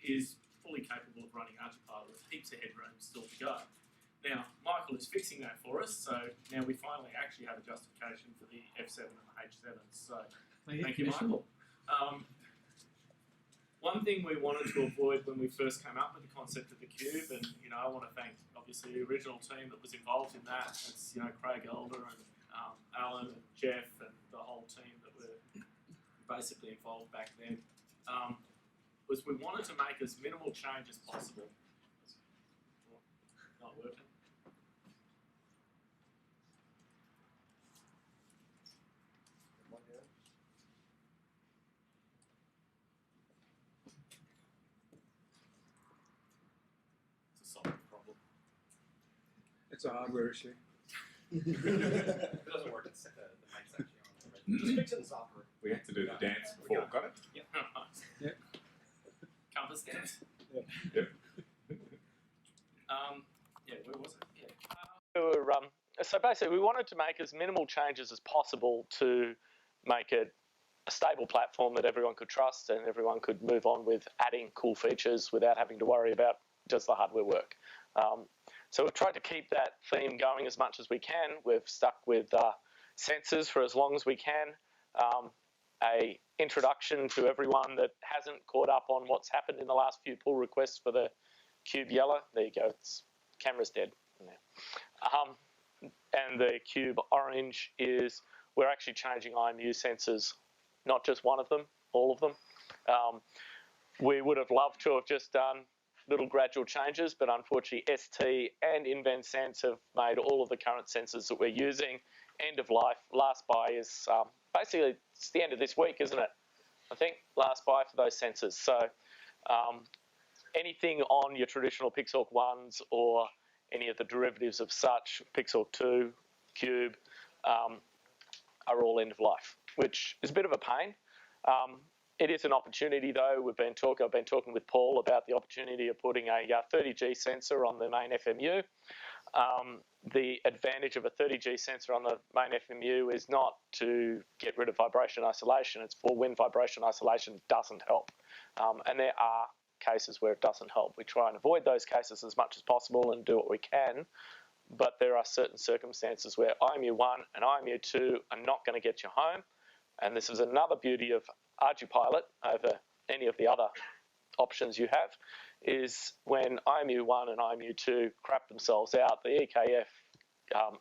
is fully capable of running ArduPilot with heaps of headroom still to go. Now, Michael is fixing that for us, so now we finally actually have a justification for the F7 and the H7. So thank you, Michael. One thing we wanted to avoid when we first came up with the concept of the cube, and I want to thank obviously the original team that was involved in that. It's Craig Elder and Alan and Jeff and the whole team that were basically involved back then. Was we wanted to make as minimal change as possible. Not working. It's a hardware issue. If it doesn't work, it's the mic's actually on already. Just fix it in software. We have to do the dance before. Got it? Yep. Yeah. Compass dance. Yep. Yeah, where was it? Yeah. So basically, we wanted to make as minimal changes as possible to make it a stable platform that everyone could trust and everyone could move on with adding cool features without having to worry about does the hardware work. So we've tried to keep that theme going as much as we can. We've stuck with sensors for as long as we can. A introduction to everyone that hasn't caught up on what's happened in the last few pull requests for the Cube Yellow. There you go, camera's dead. And the Cube Orange is we're actually changing IMU sensors, not just one of them, all of them. We would have loved to have just done little gradual changes, but unfortunately ST and InvenSense have made all of the current sensors that we're using end of life. Last buy is basically it's the end of this week, isn't it? I think last buy for those sensors. So anything on your traditional Pixelk 1s or any of the derivatives of such, Pixelk 2, Cube, are all end of life, which is a bit of a pain. It is an opportunity, though. I've been talking with Paul about the opportunity of putting a 30G sensor on the main FMU. The advantage of a 30G sensor on the main FMU is not to get rid of vibration isolation. It's for when vibration isolation doesn't help. And there are cases where it doesn't help. We try and avoid those cases as much as possible and do what we can. But there are certain circumstances where IMU1 and IMU2 are not going to get you home. And this is another beauty of ArduPilot over any of the other options you have, is when IMU1 and IMU2 crap themselves out, the EKF,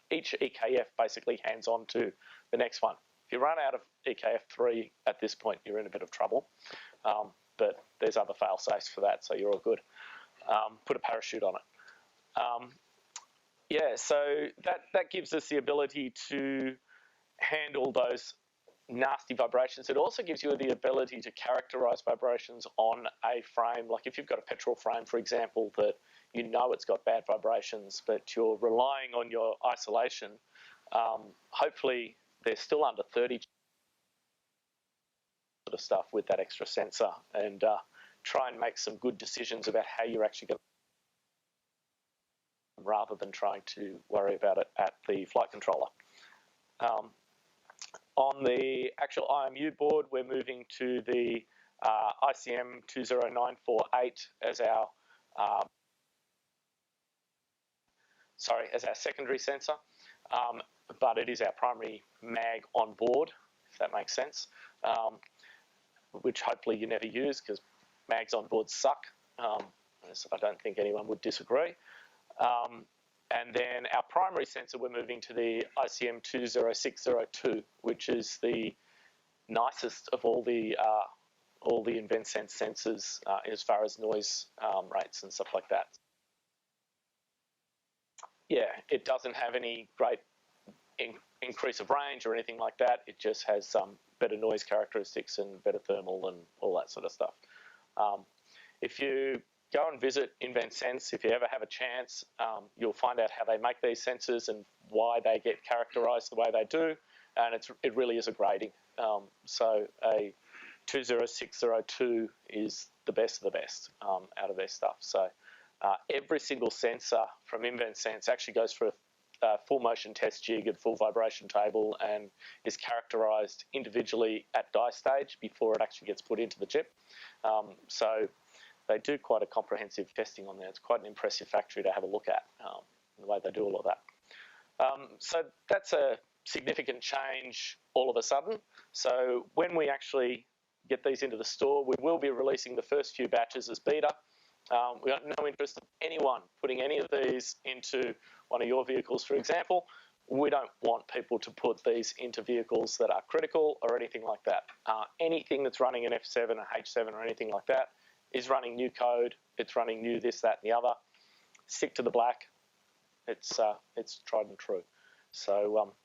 each EKF basically hands on to the next one. If you run out of EKF3 at this point, you're in a bit of trouble. But there's other fail safes for that, so you're all good. Put a parachute on it. Yeah, so that gives us the ability to handle those nasty vibrations. It also gives you the ability to characterize vibrations on a frame. Like if you've got a petrol frame, for example, that you know it's got bad vibrations, but you're relying on your isolation, hopefully they're still under 30 sort of stuff with that extra sensor, and try and make some good decisions about how you're actually going to, rather than trying to worry about it at the flight controller. On the actual IMU board, we're moving to the ICM 20948 as our secondary sensor, but it is our primary mag on board, if that makes sense, which hopefully you never use because mags on board suck. I don't think anyone would disagree. And then our primary sensor, we're moving to the ICM 20602, which is the nicest of all the InvenSense sensors as far as noise rates and stuff like that. Yeah, it doesn't have any great increase of range or anything like that. It just has some better noise characteristics and better thermal and all that sort of stuff. If you go and visit InvenSense, if you ever have a chance, you'll find out how they make these sensors and why they get characterized the way they do, and it really is a grading. So a 20602 is the best of the best out of their stuff. So every single sensor from InvenSense actually goes for a full motion test jig and full vibration table and is characterized individually at die stage before it actually gets put into the chip. So they do quite a comprehensive testing on there. It's quite an impressive factory to have a look at, the way they do all of that. So that's a significant change all of a sudden. So when we actually get these into the store, we will be releasing the first few batches as beta. We got no interest of anyone putting any of these into one of your vehicles, for example. We don't want people to put these into vehicles that are critical or anything like that. Anything that's running an F7 or H7 or anything like that is running new code. It's running new this, that, and the other. Stick to the black. It's tried and true. So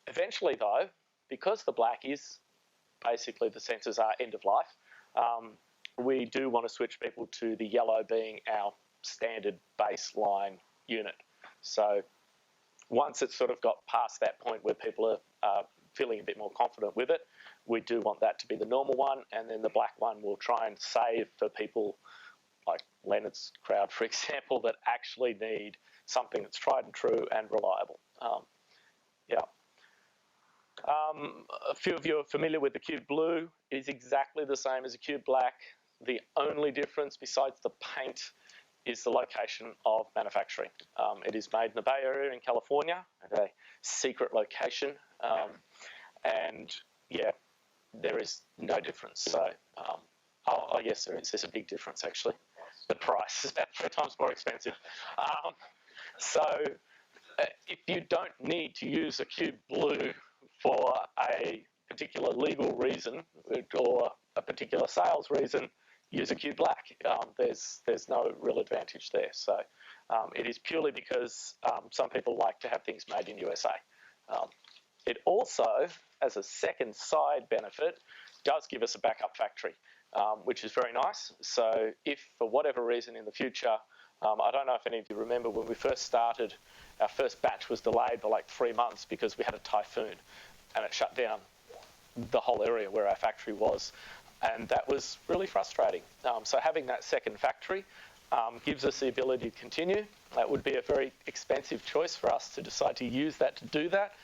eventually, though, because the black is basically the sensors are end of life, we do want to switch people to the yellow being our standard baseline unit. So once it's sort of got past that point where people are feeling a bit more confident with it, we do want that to be the normal one, and then the black one we'll try and save for people like Leonard's crowd, for example, that actually need something that's tried and true and reliable. A few of you are familiar with the Cube Blue. It is exactly the same as a Cube Black. The only difference besides the paint is the location of manufacturing. It is made in the Bay Area in California at a secret location. And yeah, there is no difference. So, yes, there is. There's a big difference actually. The price is about 3 times more expensive. If you don't need to use a Cube Blue for a particular legal reason or a particular sales reason, use a Cube Black. There's no real advantage there. So it is purely because some people like to have things made in USA. It also, as a second side benefit, does give us a backup factory, which is very nice. So if for whatever reason in the future, I don't know if any of you remember when we first started, our first batch was delayed by like 3 months because we had a typhoon and it shut down the whole area where our factory was. And that was really frustrating. So having that second factory gives us the ability to continue. That would be a very expensive choice for us to decide to use that to do that.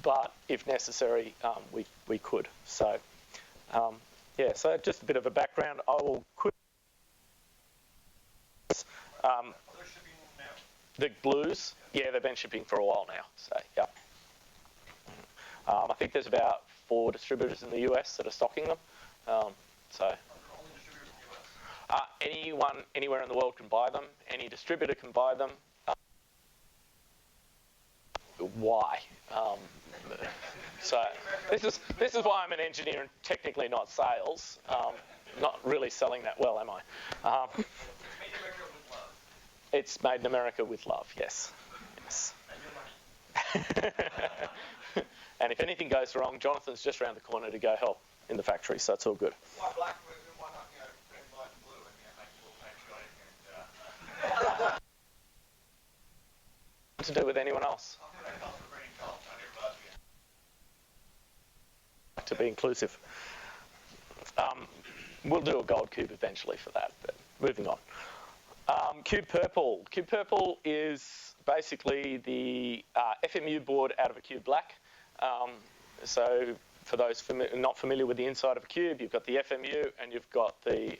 But if necessary, we could. So, so just a bit of a background. I will quickly... the blues, yeah, they've been shipping for a while now. So, yeah. I think there's about 4 distributors in the US that are stocking them. Anyone, anywhere in the world can buy them. Any distributor can buy them. Why? So this is why I'm an engineer and technically not sales. Not really selling that well, am I? It's made in America with love. Yes. And if anything goes wrong, Jonathan's just around the corner to go help in the factory, so it's all good. Why black? Why not green, white, and blue? And make patriotic and. To do with anyone else? To be inclusive. We'll do a gold cube eventually for that, but moving on. Cube Purple. Cube Purple is basically the FMU board out of a Cube Black. So for those not familiar with the inside of a cube, you've got the FMU and you've got the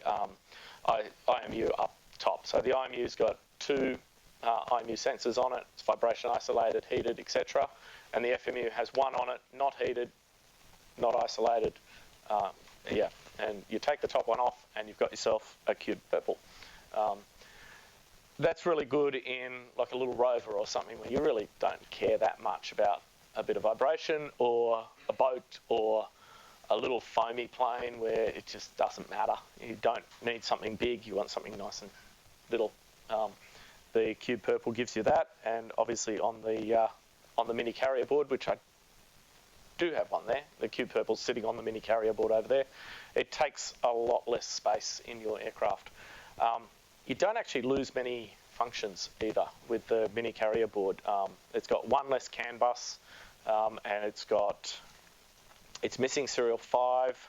IMU up top. So the IMU's got 2 IMU sensors on it. It's vibration isolated, heated, etc. And the FMU has 1 on it, not heated, not isolated. And you take the top one off and you've got yourself a Cube Purple. That's really good in like a little rover or something where you really don't care that much about a bit of vibration, or a boat, or a little foamy plane where it just doesn't matter. You don't need something big, you want something nice and little. The Cube Purple gives you that, and obviously on the mini carrier board, which I do have one there, the Cube Purple's sitting on the mini carrier board over there. It takes a lot less space in your aircraft. You don't actually lose many functions either with the mini carrier board. It's got 1 less CAN bus, and it's missing serial 5,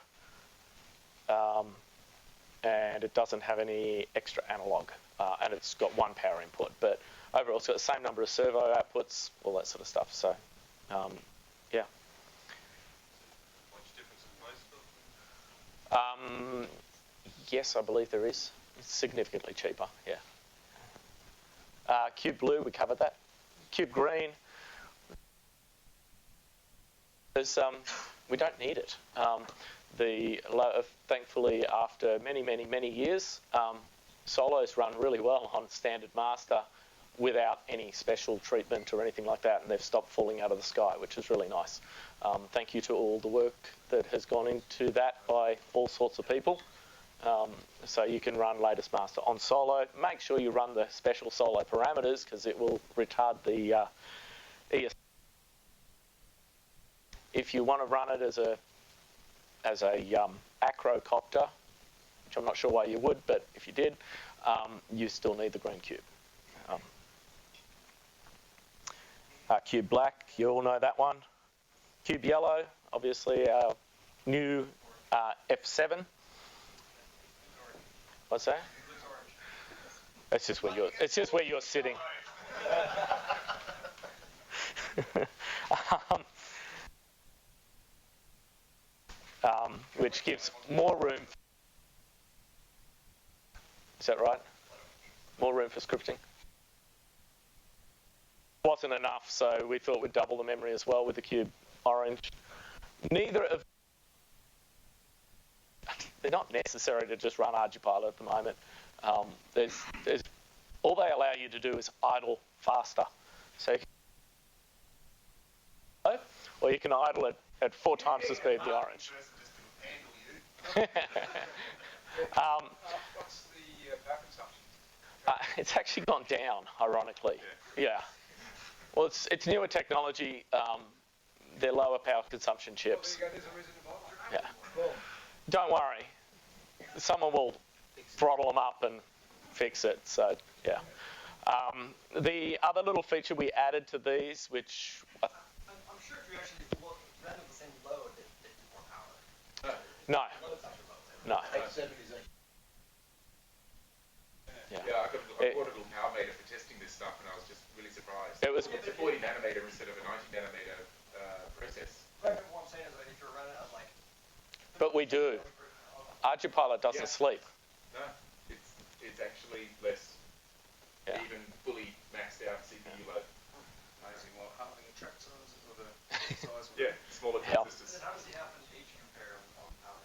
and it doesn't have any extra analog, and it's got 1 power input. But overall, it's got the same number of servo outputs, all that sort of stuff. So, yeah. What's the difference in price? Yes, I believe there is. It's significantly cheaper, yeah. Cube blue, we covered that. Cube green, we don't need it. Thankfully, after many years, solos run really well on standard master without any special treatment or anything like that, and they've stopped falling out of the sky, which is really nice. Thank you to all the work that has gone into that by all sorts of people. So you can run latest master on solo. Make sure you run the special solo parameters because it will retard the ES. If you want to run it as a acrocopter, which I'm not sure why you would, but if you did, you still need the green cube. Cube black, you all know that one. Cube yellow, obviously our new F7. What's that? It's just where you're sitting. Which gives more room. Is that right? More room for scripting. Wasn't enough, so we thought we'd double the memory as well with the cube orange. Neither of they're not necessary to just run ArduPilot at the moment. There's all they allow you to do is idle faster. So, or you can idle it at 4 times the speed of the orange. What's the power consumption? It's actually gone down, ironically. Yeah. Well, it's newer technology. They're lower power consumption chips. Yeah. Don't worry. Someone will throttle them up and fix it. So, yeah. The other little feature we added to these, which... I'm sure if you actually ran at the same load, it'd be more power. No. No. Yeah, I bought a little power meter for testing this stuff, and I was just really surprised. It's a 40 nanometer instead of a 90 nanometer process. What I'm saying is that if you're running at like... But we do. ArduPilot doesn't sleep. No, it's actually less. Yeah. Even fully maxed out CPU load. Amazing what halving a track size or the size of Yeah, smaller Yeah. transistors. How does the average H compare on power?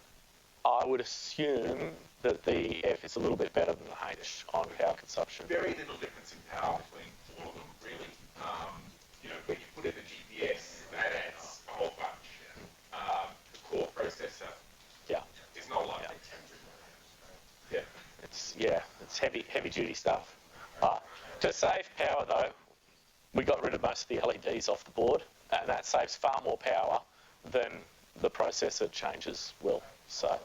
I would assume that the F is a little bit better than the H on power consumption. Very little difference in power between all of them, really. When you put in the GPS, that adds a whole bunch. The core processor is not a lot. Yeah. It's heavy duty stuff. To save power though, we got rid of most of the LEDs off the board, and that saves far more power than the processor changes will. So.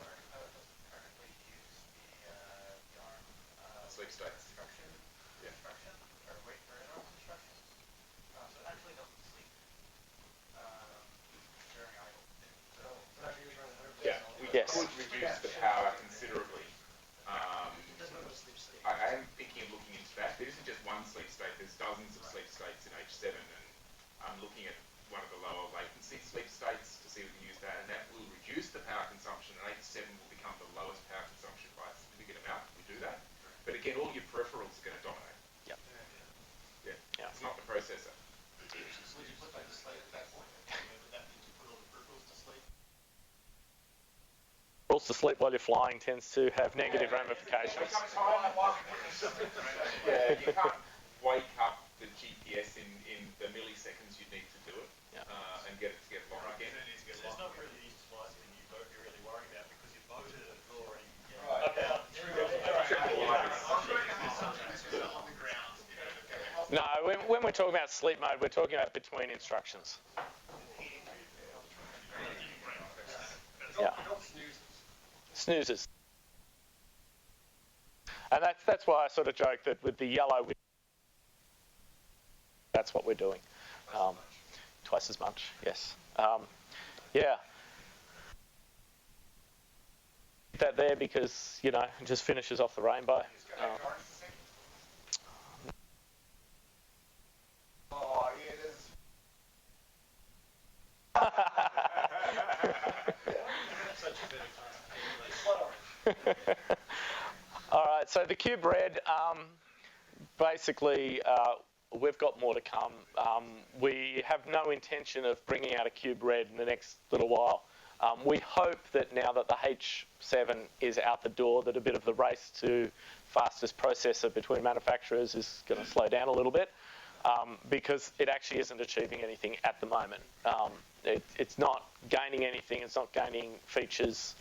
Sleep states. Yes. Could reduce the power considerably. I am thinking of looking into that. There isn't just one sleep state, there's dozens of sleep states in H7, and I'm looking at one of the lower latency sleep states to see if we can use that, and that will reduce the power consumption, and H7 will become the lowest power consumption by a significant amount if we do that. But again, all your peripherals are going to dominate. Yep. Yeah. It's not the processor. Would you put like the slate at that point? Would that mean you put all the peripherals to sleep? Rules to sleep while you're flying tends to have negative ramifications. Yeah, you can't wake up the GPS in the milliseconds you need to do it and get it to get locked again. It's not really these devices that you both are really worried about because your motor is already No, when we're talking about sleep mode, we're talking about between instructions. Yeah. Snoozes. And that's why I sort of joke that with the yellow, that's what we're doing. Twice as much, yes. Yeah. That there because, it just finishes off the rainbow. Oh, yeah, such a bit of time. All right, so the Cube Red, basically, we've got more to come. We have no intention of bringing out a Cube Red in the next little while. We hope that now that the H7 is out the door, that a bit of the race to fastest processor between manufacturers is going to slow down a little bit, because it actually isn't achieving anything at the moment. It's not gaining anything. It's not gaining features.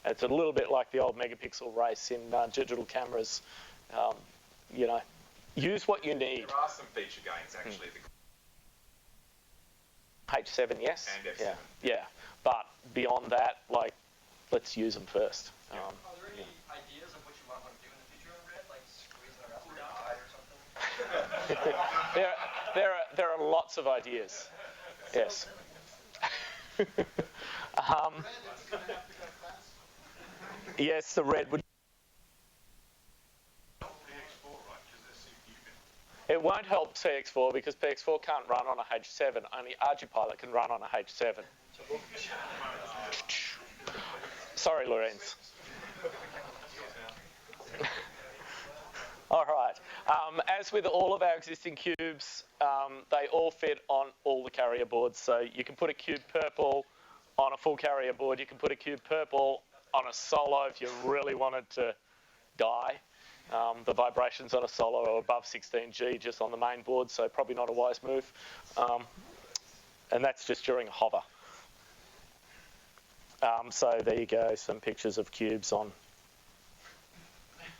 It's a little bit like the old megapixel race in digital cameras. You know, use what you need. There are some feature gains actually. H7, yes. And F7. Yeah. But beyond that, like, let's use them first. Are there any ideas of what you want to do in the future on Red, like squeezing a Raspberry Pi or something? there are lots of ideas. Yes. Yes, the Red would. It won't help PX4 because PX4 can't run on a H7. Only ArduPilot can run on a H7. Sorry, Lorenz. All right. As with all of our existing cubes, they all fit on all the carrier boards. So you can put a Cube Purple on a full carrier board. You can put a Cube Purple on a Solo if you really wanted to die. The vibrations on a Solo are above 16G just on the main board, so probably not a wise move. And that's just during a hover. So there you go, some pictures of cubes on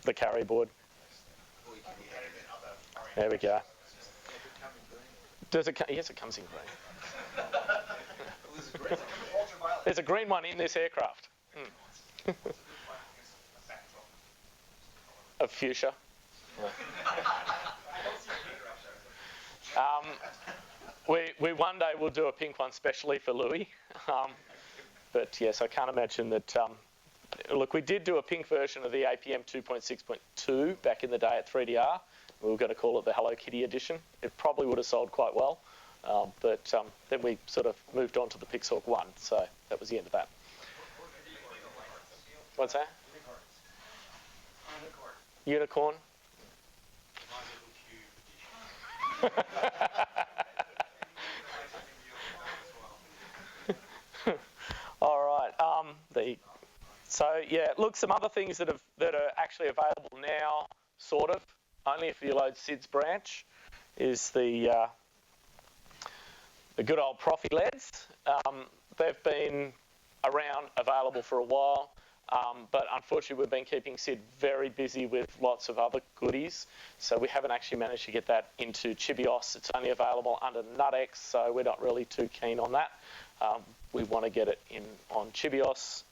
the carrier board. There we go. Does it? Yes, it comes in green. There's a green one in this aircraft. Of fuchsia. We one day will do a pink one specially for Louis. But yes, I can't imagine that. Look, we did do a pink version of the APM 2.6.2 back in the day at 3DR. We were going to call it the Hello Kitty edition. It probably would have sold quite well. But then we sort of moved on to the Pixhawk 1. So that was the end of that. What's that? Unicorn. All right. So yeah, look, some other things that are actually available now, sort of, only if you load SID's branch, is the good old Profitlist. They've been around, available for a while. But unfortunately, we've been keeping SID very busy with lots of other goodies, so we haven't actually managed to get that into Chibios. It's only available under NutX, so we're not really too keen on that. We want to get it in on Chibios.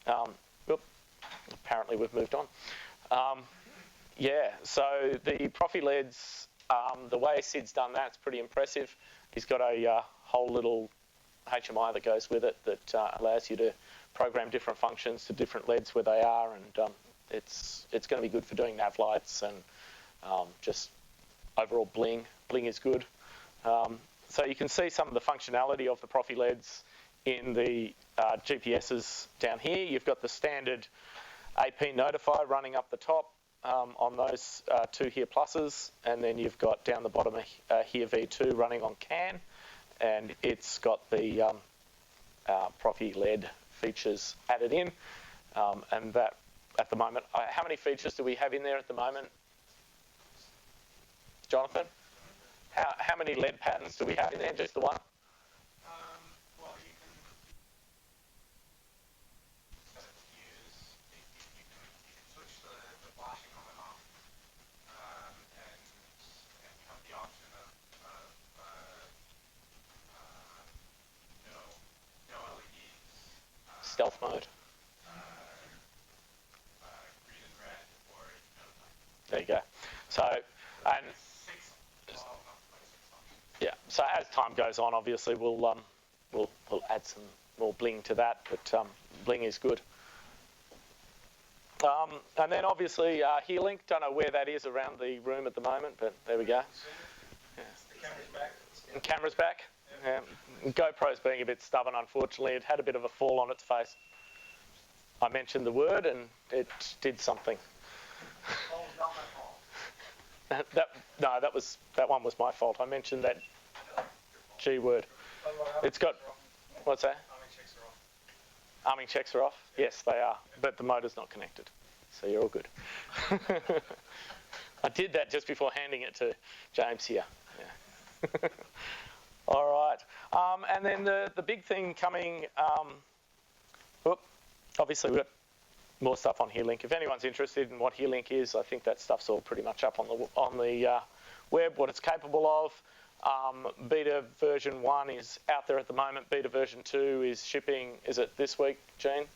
Apparently, we've moved on. Yeah, so the Profitlist, the way SID's done that's pretty impressive. He's got a whole little HMI that goes with it that allows you to program different functions to different LEDs where they are, and it's going to be good for doing nav lights and just overall bling. Bling is good. So you can see some of the functionality of the Profitlist in the GPSs down here. You've got the standard AP notify running up the top on those two here pluses, and then you've got down the bottom here V2 running on CAN, and it's got the Profitlist features added in, and that at the moment, how many features do we have in there at the moment, Jonathan? How many LED patterns do we have in there? Just the one? Well, you can switch the flashing on and off, and you have the option of no LEDs. Stealth mode. Green and red, or There you go. So, and yeah. So as time goes on, obviously we'll add some more bling to that, but bling is good. And then obviously HearLink. Don't know where that is around the room at the moment, but there we go. Yeah. The camera's back. And camera's back. Yeah. GoPro's being a bit stubborn, unfortunately. It had a bit of a fall on its face. I mentioned the word and it did something. Oh, not my fault. that one was my fault. I mentioned that G word. It's got, what's that? Arming checks are off? Yes, they are, but the motor's not connected, so you're all good. I did that just before handing it to James here. Yeah. All right, and then the big thing coming, obviously we've got more stuff on HereLink. If anyone's interested in what HereLink is, I think that stuff's all pretty much up on the web, what it's capable of. Beta version 1 is out there at the moment. Beta version 2 is shipping, is it this week, Gene?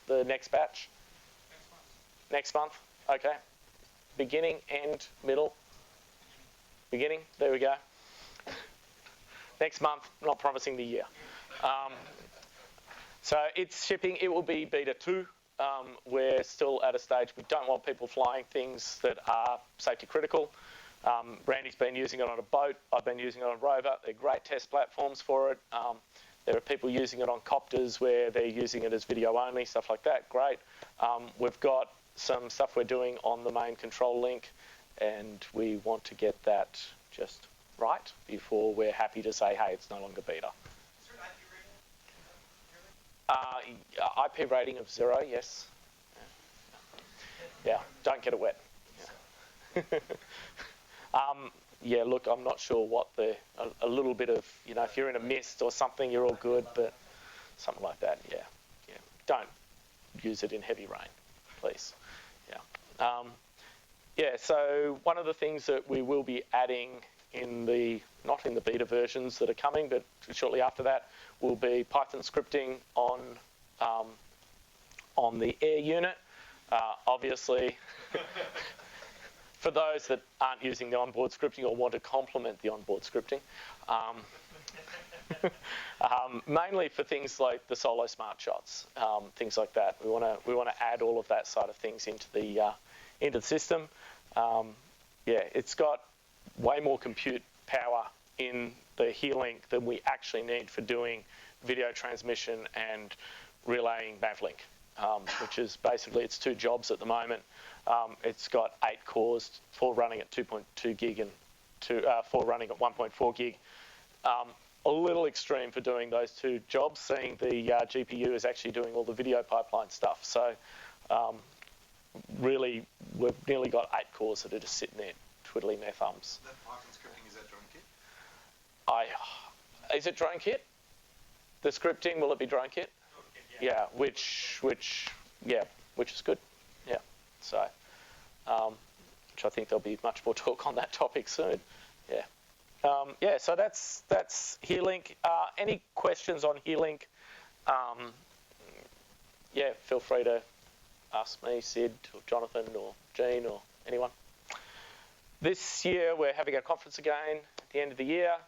The next batch? Next month. Okay. Beginning, end, middle? Beginning, there we go. Next month, not promising the year. So it's shipping, it will be beta 2. We're still at a stage, we don't want people flying things that are safety critical. Randy's been using it on a boat. I've been using it on a rover. They're great test platforms for it. There are people using it on copters where they're using it as video only, stuff like that. Great. We've got some stuff we're doing on the main control link, and we want to get that just right before we're happy to say, hey, it's no longer beta. Is there an IP rating? IP rating of 0, yes. Yeah, don't get it wet. Yeah. Yeah, look, I'm not sure what a little bit of, if you're in a mist or something, you're all good, but something like that, yeah. Don't use it in heavy rain, please. Yeah. So one of the things that we will be adding not in the beta versions that are coming, but shortly after that, will be Python scripting on the air unit. Obviously, for those that aren't using the onboard scripting or want to complement the onboard scripting, mainly for things like the solo smart shots, things like that. We want to add all of that side of things into the system. It's got way more compute power in the HereLink than we actually need for doing video transmission and relaying Mavlink, which is basically it's 2 jobs at the moment. It's got 8 cores, 4 running at 2.2 gig and 4 running at 1.4 gig. A little extreme for doing those 2 jobs, seeing the GPU is actually doing all the video pipeline stuff. So really, we've nearly got 8 cores that are just sitting there twiddling their thumbs. That Python scripting, is that DroneKit? Is it DroneKit? The scripting, will it be DroneKit? Yeah, which is good. Yeah, so which I think there'll be much more talk on that topic soon. Yeah. So that's HereLink. Any questions on HereLink? Feel free to ask me, Sid, or Jonathan, or Gene, or anyone. This year we're having a conference again at the end of the year.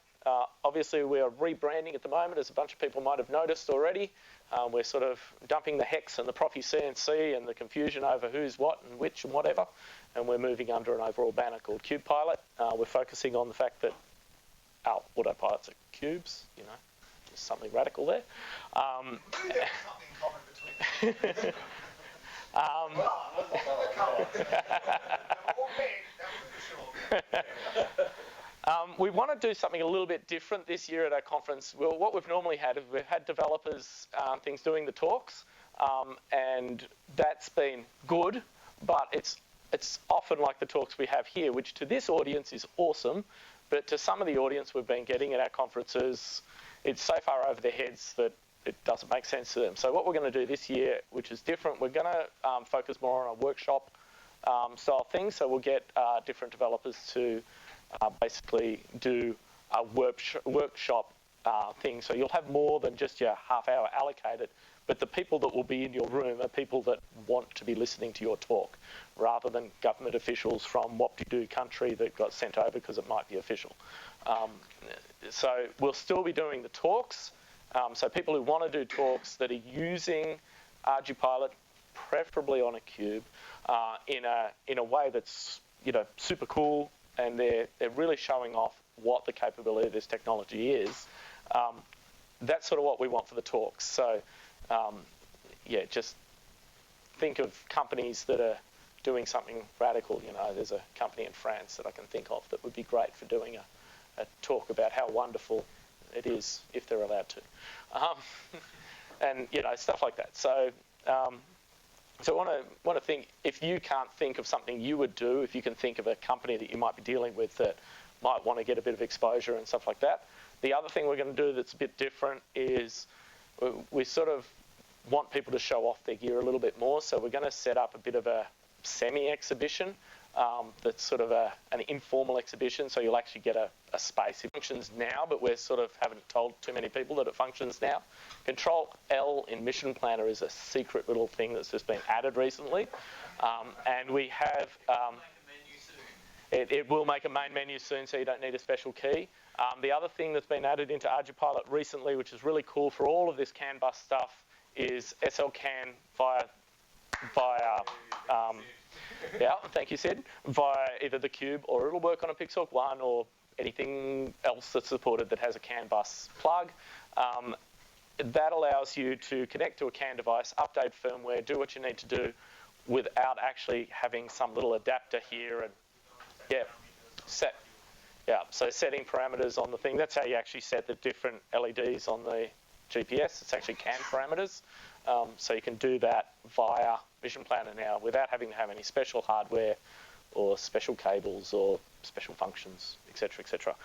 Obviously we are rebranding at the moment, as a bunch of people might have noticed already. We're sort of dumping the hex and the Profi CNC and the confusion over who's what and which and whatever, and we're moving under an overall banner called CubePilot. We're focusing on the fact that our autopilots are cubes, there's something radical there. Something common between them. We want to do something a little bit different this year at our conference. Well, what we've normally had is we've had developers things doing the talks, and that's been good, but it's often like the talks we have here, which to this audience is awesome, but to some of the audience we've been getting at our conferences, it's so far over their heads that it doesn't make sense to them. So what we're going to do this year, which is different, we're going to focus more on a workshop style thing. So we'll get different developers to basically do a workshop thing. So you'll have more than just your half hour allocated, but the people that will be in your room are people that want to be listening to your talk, rather than government officials from what-to-do country that got sent over because it might be official. So we'll still be doing the talks. So people who want to do talks that are using ArduPilot, preferably on a cube, in a way that's super cool, and they're really showing off what the capability of this technology is. That's sort of what we want for the talks. So just think of companies that are doing something radical. There's a company in France that I can think of that would be great for doing a talk about how wonderful it is if they're allowed to, and stuff like that. So I want to think, if you can't think of something you would do, if you can think of a company that you might be dealing with that might want to get a bit of exposure and stuff like that. The other thing we're going to do that's a bit different is we sort of want people to show off their gear a little bit more. So we're going to set up a bit of a semi-exhibition that's sort of an informal exhibition. So you'll actually get a space. It functions now, but we sort of haven't told too many people that it functions now. Control L in Mission Planner is a secret little thing that's just been added recently. And we have... It will make a main menu soon, so you don't need a special key. The other thing that's been added into ArduPilot recently, which is really cool for all of this CAN bus stuff, is SLCAN via thank you, Sid, via either the Cube, or it'll work on a Pixelk 1 or anything else that's supported that has a CAN bus plug. That allows you to connect to a CAN device, update firmware, do what you need to do without actually having some little adapter here and so setting parameters on the thing. That's how you actually set the different LEDs on the GPS. It's actually CAN parameters. So you can do that via Mission Planner now without having to have any special hardware or special cables or special functions, etc., etc.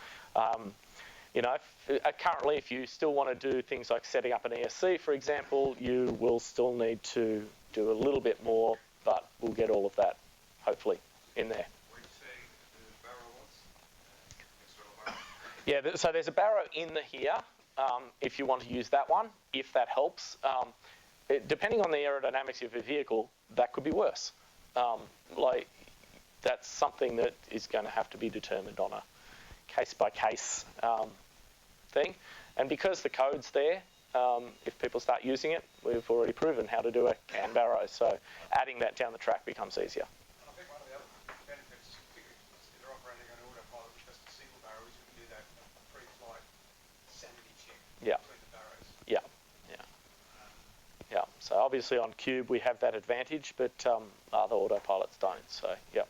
Currently, if you still want to do things like setting up an ESC, for example, you will still need to do a little bit more, but we'll get all of that, hopefully, in there. Yeah, so there's a barrow in here if you want to use that one, if that helps. Depending on the aerodynamics of your vehicle, that could be worse. That's something that is going to have to be determined on a case-by-case thing. And because the code's there, if people start using it, we've already proven how to do a CAN barrow. So adding that down the track becomes easier. Yeah. So obviously on Cube we have that advantage, but other autopilots don't. So yeah. Is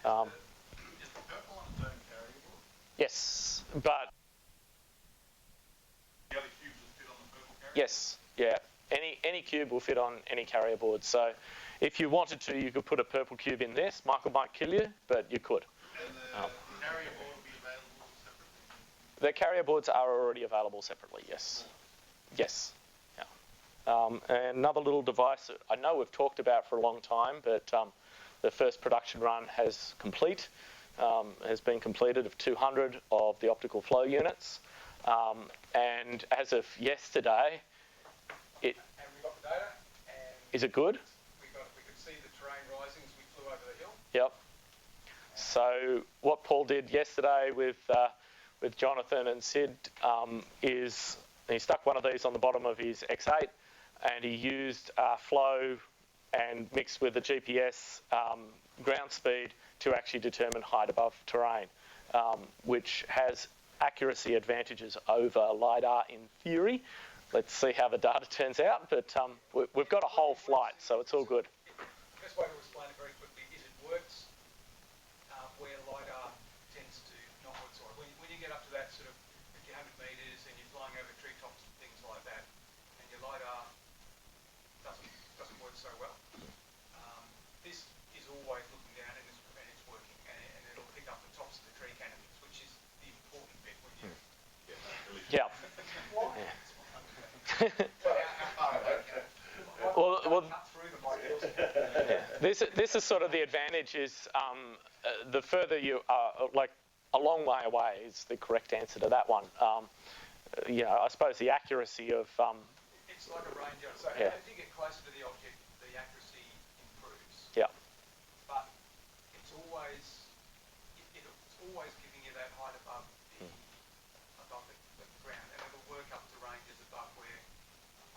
the purple on its own carryable? Yes, but the other cubes will fit on the purple carrier? Yes. Yeah. Any cube will fit on any carrier board. So if you wanted to, you could put a purple cube in this. Michael might kill you, but you could. And the carrier board will be available separately? The carrier boards are already available separately, yes. Yes. Yeah. And another little device that I know we've talked about for a long time, but the first production run has been completed of 200 of the optical flow units. And as of yesterday, and we got the data. And is it good? We could see the terrain rising as we flew over the hill. Yep. So what Paul did yesterday with Jonathan and Sid is he stuck one of these on the bottom of his X8, and he used flow and mixed with the GPS ground speed to actually determine height above terrain, which has accuracy advantages over LiDAR in theory. Let's see how the data turns out, but we've got a whole flight, so it's all good. The best way to explain it very quickly is it works where LiDAR tends to not work. So when you get up to that sort of 100 metres and you're flying over treetops and things like that, and your LiDAR doesn't work so well, this is always looking down and it's working, and it'll pick up the tops of the tree canopies, which is the important bit when you... Yeah. Well, this is sort of the advantage is the further you are, like a long way away is the correct answer to that one. I suppose the accuracy of... it's like a ranger. So yeah. As you get closer to the object, the accuracy improves. Yeah. But it's always giving you that height above the ground, and it'll work up to ranges above where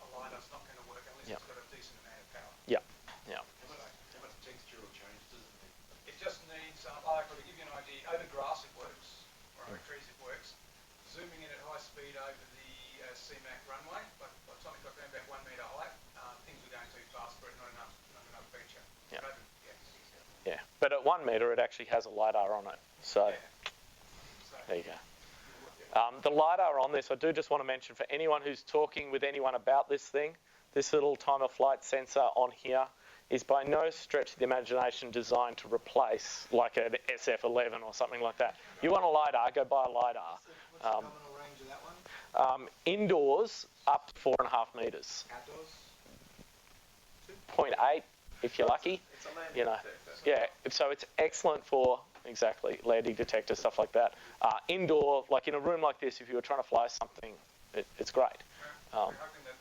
a LiDAR's not going to work unless it's got a decent amount of power. Yeah. Yeah. How much textural change does it need? It just needs, to give you an idea, over grass it works, or over trees it works. Zooming in at high speed over the CMAC runway, but by the time it got down about 1 metre height, things were going too fast for it, not enough feature. Yeah. But over, 6 But at 1 metre, it actually has a LiDAR on it. So there you go. The LiDAR on this, I do just want to mention for anyone who's talking with anyone about this thing, this little time of flight sensor on here is by no stretch of the imagination designed to replace like an SF-11 or something like that. You want a LiDAR, go buy a LiDAR. What's the nominal range of that one? Indoors, up to 4.5 metres. Outdoors? 0.8 if you're lucky. It's a landing You know, detector. yeah. So it's excellent for exactly landing detector stuff like that. Indoor, like in a room like this, if you were trying to fly something, it's great. We're hoping that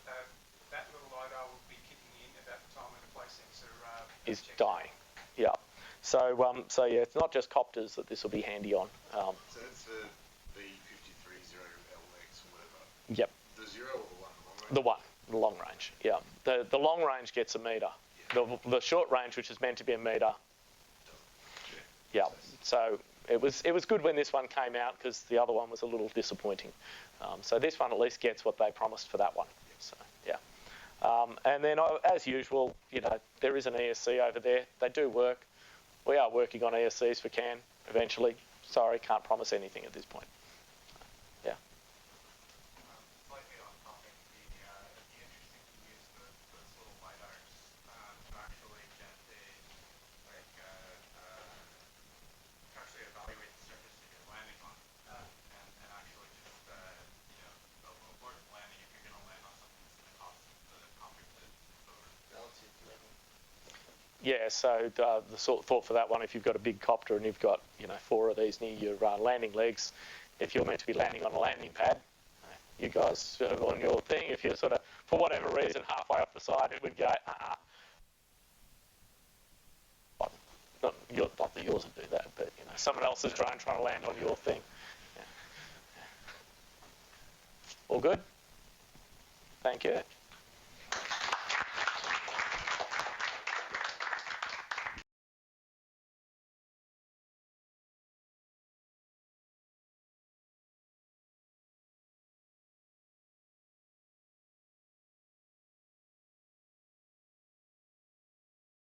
that little LiDAR will be kicking in at that time when the flight sensor Is checks. dying. Yeah. So yeah, it's not just copters that this will be handy on. So that's the B530LX or whatever. Yep. The 0 or the 1? The one, the long range. Yeah. The long range gets a metre. The short range, which is meant to be a metre. Yeah. So it was good when this one came out because the other one was a little disappointing. So this one at least gets what they promised for that one. So yeah. And then as usual, you know, there is an ESC over there. They do work. We are working on ESCs for CAN eventually. Sorry, can't promise anything at this point. Yeah. Slightly off topic, the interesting to use those little LiDARs to actually get actually evaluate the surface that you're landing on, and actually just avoid landing if you're going to land on something that's going to cost the competent Relative level. Yeah, so the sort of thought for that one, if you've got a big copter and you've got 4 of these near your landing legs, if you're meant to be landing on a landing pad, you guys sort of on your thing, if you're sort of, for whatever reason, halfway up the side, it would go, not that yours would do that, but someone else's drone trying to land on your thing. Yeah. All good? Thank you.